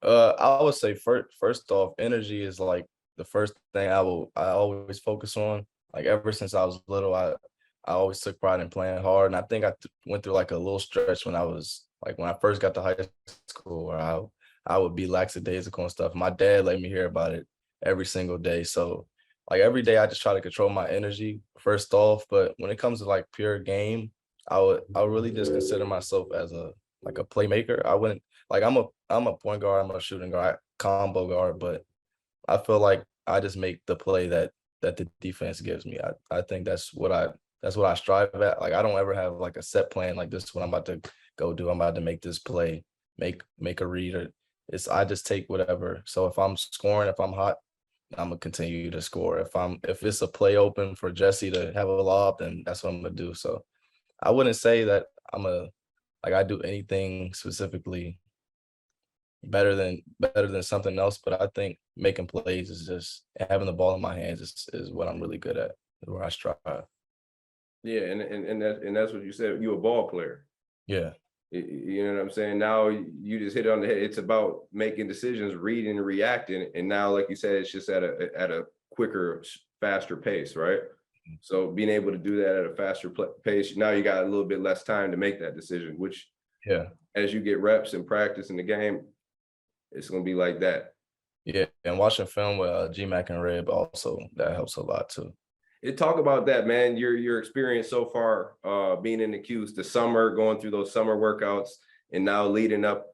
I would say first off, energy is like the first thing I always focus on. Like ever since I was little, I always took pride in playing hard, and I think went through like a little stretch when I was like when I first got to high school, where I would be lackadaisical and stuff. My dad let me hear about it every single day, so like every day I just try to control my energy first off. But when it comes to like pure game, I would really just consider myself as a playmaker. I wouldn't like I'm a point guard, I'm a shooting guard, combo guard, but I feel like I just make the play that the defense gives me. I think that's what I strive at. Like I don't ever have like a set plan like this is what I'm about to go do. I'm about to make this play, make a read or I just take whatever. So if I'm scoring, if I'm hot, I'm gonna continue to score. If it's a play open for Jesse to have a lob, then that's what I'm gonna do. So I wouldn't say that I do anything specifically better than something else, but I think making plays is just having the ball in my hands is what I'm really good at, where I strive. Yeah, and that's what you said. You a ball player. Yeah. You know what I'm saying? Now you just hit it on the head. It's about making decisions, reading and reacting. And now, like you said, it's just at a quicker, faster pace, right? So being able to do that at a faster pace, now you got a little bit less time to make that decision, which Yeah. as you get reps and practice in the game, it's gonna be like that. Yeah. And watching film with GMAC and Reb also that helps a lot too. Talk about that, man. Your experience so far, being in the Q's, the summer, going through those summer workouts, and now leading up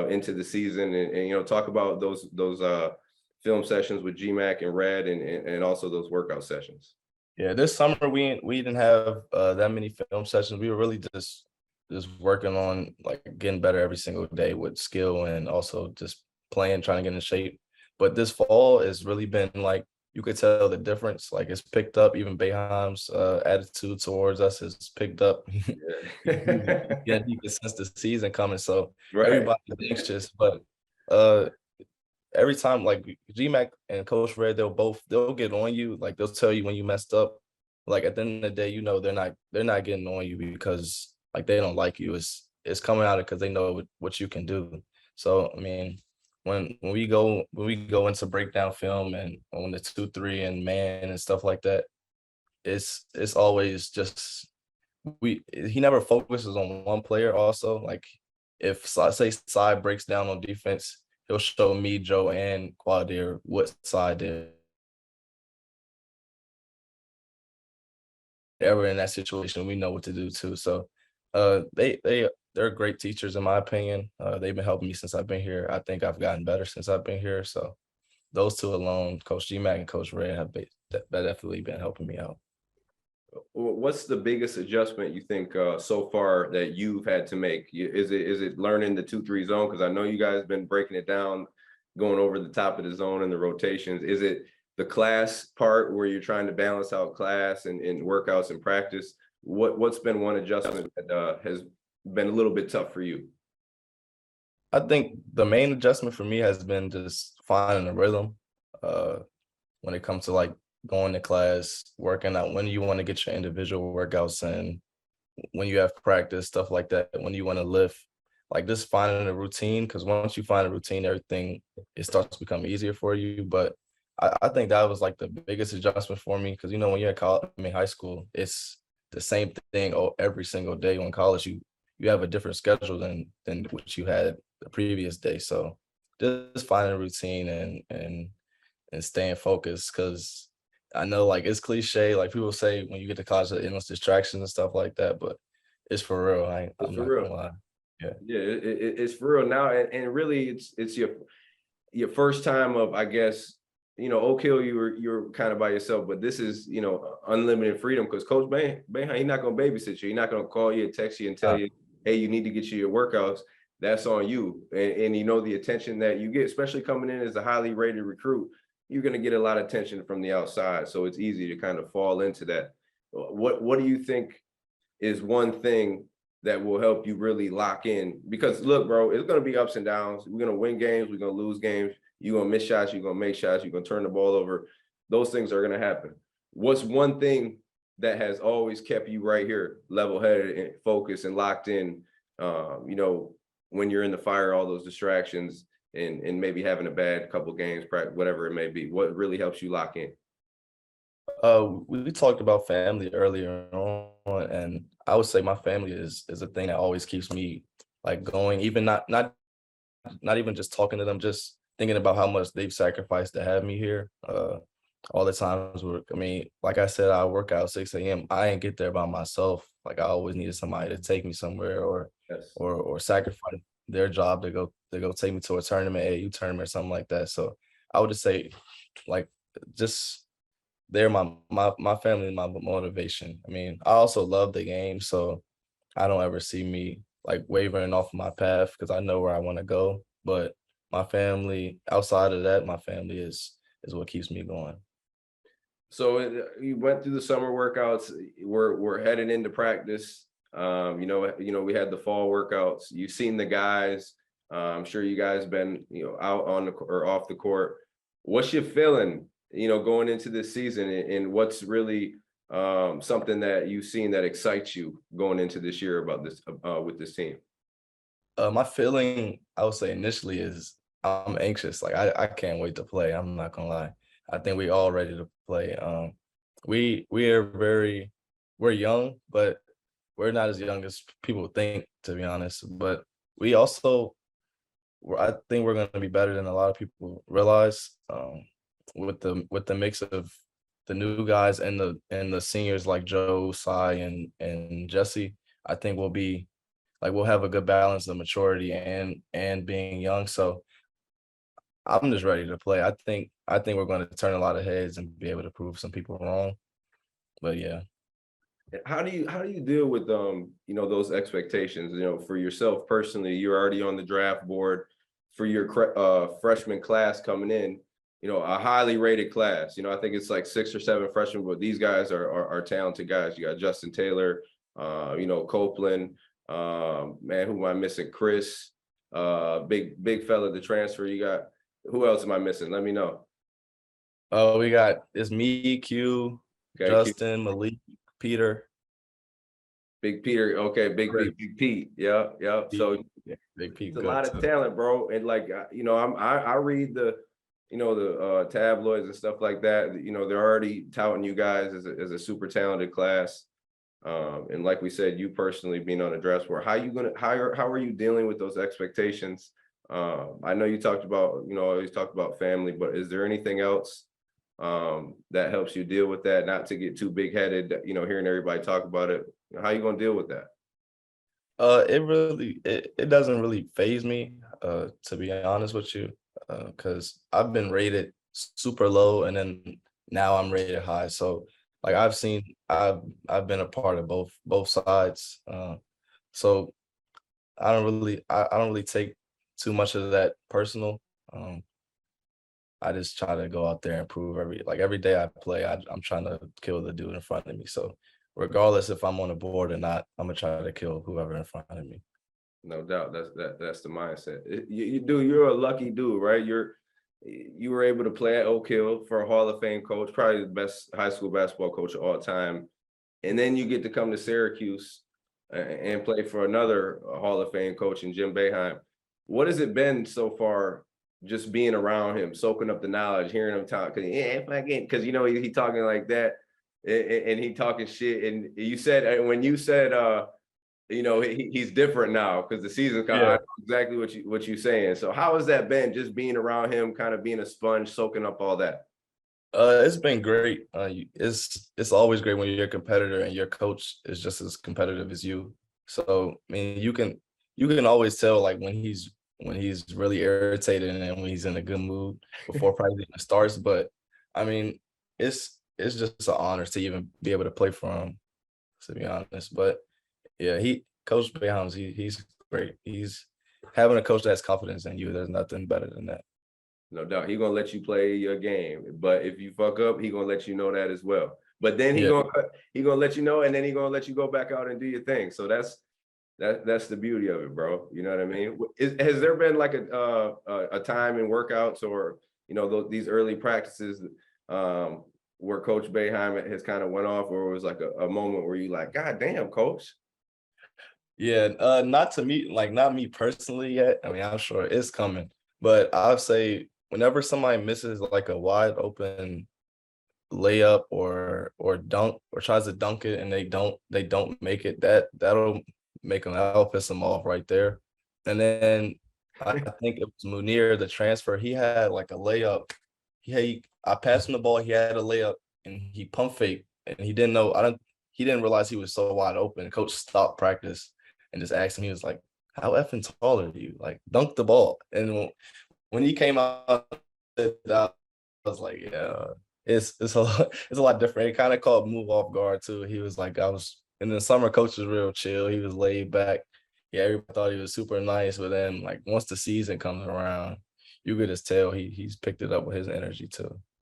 into the season, and talk about those film sessions with GMAC and Red, and also those workout sessions. Yeah, this summer we didn't have that many film sessions. We were really just working on like getting better every single day with skill and also just playing, trying to get in shape. But this fall has really been like you could tell the difference. Like it's picked up. Even Boeheim's attitude towards us has picked up. Yeah. Yeah, he can sense the season coming, so Right. everybody's anxious. But uh, every time like GMAC and Coach Red, they'll get on you. Like they'll tell you when you messed up. Like at the end of the day, they're not getting on you because like they don't like you. It's coming out because they know what you can do. So I mean, when we go into breakdown film and on the 2-3 and man and stuff like that, it's always just he never focuses on one player. Also, like if say side breaks down on defense, he'll show me, Joe, and Quadir what side they're ever in that situation. We know what to do too. So they're great teachers in my opinion. They've been helping me since I've been here. I think I've gotten better since I've been here. So those two alone, Coach GMAC and Coach Red, that definitely been helping me out. What's the biggest adjustment you think so far that you've had to make? Is it learning the 2-3 zone? Because I know you guys been breaking it down, going over the top of the zone and the rotations. Is it the class part where you're trying to balance out class and workouts and practice? What's been one adjustment that has been a little bit tough for you? I think the main adjustment for me has been just finding a rhythm uh, when it comes to like going to class, working out when you want to get your individual workouts in, when you have practice, stuff like that, when you want to lift, like just finding a routine. Because once you find a routine, everything it starts to become easier for you. But I think that was like the biggest adjustment for me because when you're at college, I mean high school, it's the same thing every single day. On college, you have a different schedule than what you had the previous day. So just finding a routine and staying focused because I know like it's cliche, like people say when you get to college, the endless distractions and stuff like that, but it's for real. It's I'm for not real. gonna lie. Yeah. Yeah, it's for real now, and really, it's your first time of, I guess, Oak Hill, you're kind of by yourself, but this is, unlimited freedom because Coach Boeheim, he's not gonna babysit you. He's not gonna call you, text you, and tell Uh, you, hey, you need to get you your workouts. That's on you, and the attention that you get, especially coming in as a highly rated recruit, you're gonna get a lot of attention from the outside, so it's easy to kind of fall into that. What do you think is one thing that will help you really lock in? Because look, bro, it's gonna be ups and downs. We're gonna win games, we're gonna lose games. You're gonna miss shots, you're gonna make shots, you're gonna turn the ball over. Those things are gonna happen. What's one thing that has always kept you right here, level-headed and focused and locked in? When you're in the fire, all those distractions, and maybe having a bad couple games, practice, whatever it may be? What really helps you lock in? We talked about family earlier on, and I would say my family is a thing that always keeps me like going, even not even just talking to them, just thinking about how much they've sacrificed to have me here. All the times where, I mean, like I said, I work out 6 a.m. I ain't get there by myself. Like I always needed somebody to take me somewhere Yes. or sacrifice their job to go take me to a tournament, AU tournament or something like that. So I would just say like just they're my family and my motivation. I mean, I also love the game, so I don't ever see me like wavering off my path because I know where I want to go. But my family, outside of that, my family is what keeps me going. So you went through the summer workouts. We're heading into practice. We had the fall workouts. You've seen the guys. I'm sure you guys been out on the or off the court. What's your feeling? Going into this season, and what's really something that you've seen that excites you going into this year about this with this team? My feeling, I would say initially is I'm anxious. Like I can't wait to play. I'm not gonna lie. I think we all ready to play. We are we're young, but we're not as young as people think, to be honest. But we also, I think we're gonna be better than a lot of people realize. With the mix of the new guys and the seniors like Joe, Sai, and Jesse, I think we'll be like we'll have a good balance of maturity and being young. So I'm just ready to play. I think we're going to turn a lot of heads and be able to prove some people wrong. But yeah, How do you deal with those expectations? For yourself personally, you're already on the draft board for your freshman class coming in. A highly rated class. I think it's like 6 or 7 freshmen, but these guys are talented guys. You got Justin Taylor, Copeland, man, who am I missing? Chris, big fella, the transfer. You got, who else am I missing? Let me know. we got it's me, Q, Okay, Justin, Malik, Peter, Big Peter. Okay, Chris, Big Pete. Yeah, yeah. So yeah, Big it's Pete, a good lot of too. talent, bro. And like I read the tabloids and stuff like that. They're already touting you guys as a super talented class. And like we said, you personally being on the draft board, how are you dealing with those expectations? I know you talked about, always talked about family, but is there anything else that helps you deal with that, not to get too big headed, hearing everybody talk about it? How you gonna deal with that? It doesn't really phase me, to be honest with you, because I've been rated super low and then now I'm rated high. So like I've been a part of both sides. So I don't really take too much of that personal. Um, I just try to go out there and prove every day I play, I'm trying to kill the dude in front of me. So regardless if I'm on the board or not, I'm gonna try to kill whoever in front of me. No doubt. That's the mindset. You're a lucky dude, right? You were able to play at Oak Hill for a Hall of Fame coach, probably the best high school basketball coach of all time. And then you get to come to Syracuse and play for another Hall of Fame coach in Jim Boeheim. What has it been so far, just being around him, soaking up the knowledge, hearing him talk? Because if I get, because he talking like that, and he talking shit. And you said, when you said he's different now because the season's kind of, I Yeah. know exactly what you saying. So how has that been, just being around him, kind of being a sponge, soaking up all that? It's been great. It's always great when you're a competitor and your coach is just as competitive as you. So I mean, you can always tell like when he's really irritated and when he's in a good mood before probably even starts. But I mean, it's just an honor to even be able to play for him, to be honest. But yeah, Coach Boeheim, he's great. He's having a coach that has confidence in you. There's nothing better than that. No doubt. He gonna let you play your game. But if you fuck up, he gonna let you know that as well. But then Yeah. he gonna let you know, and then he gonna let you go back out and do your thing. So that's the beauty of it, bro. You know what I mean? Has there been like a time in workouts or these early practices where Coach Boeheim has kind of went off, or it was like a moment where you like, God damn, coach? Yeah, not to me, like not me personally yet. I mean, I'm sure it's coming, But I'll say whenever somebody misses like a wide open layup or dunk or tries to dunk it and they don't make it, that'll make them, that'll piss them off right there. And then I think it was Munir, the transfer. He had like a layup. I passed him the ball. He had a layup and he pump fake and he didn't know. I don't. He didn't realize he was so wide open. Coach stopped practice and just asked him. He was like, "How effing tall are you? Like, dunk the ball." And when he came out, I was like, "Yeah, it's a lot, it's a lot different." It kind of caught move off guard too. He was like, I was in the summer. Coach was real chill. He was laid back. Yeah, everybody thought he was super nice, but then like once the season comes around, you could just tell he's picked it up with his energy too.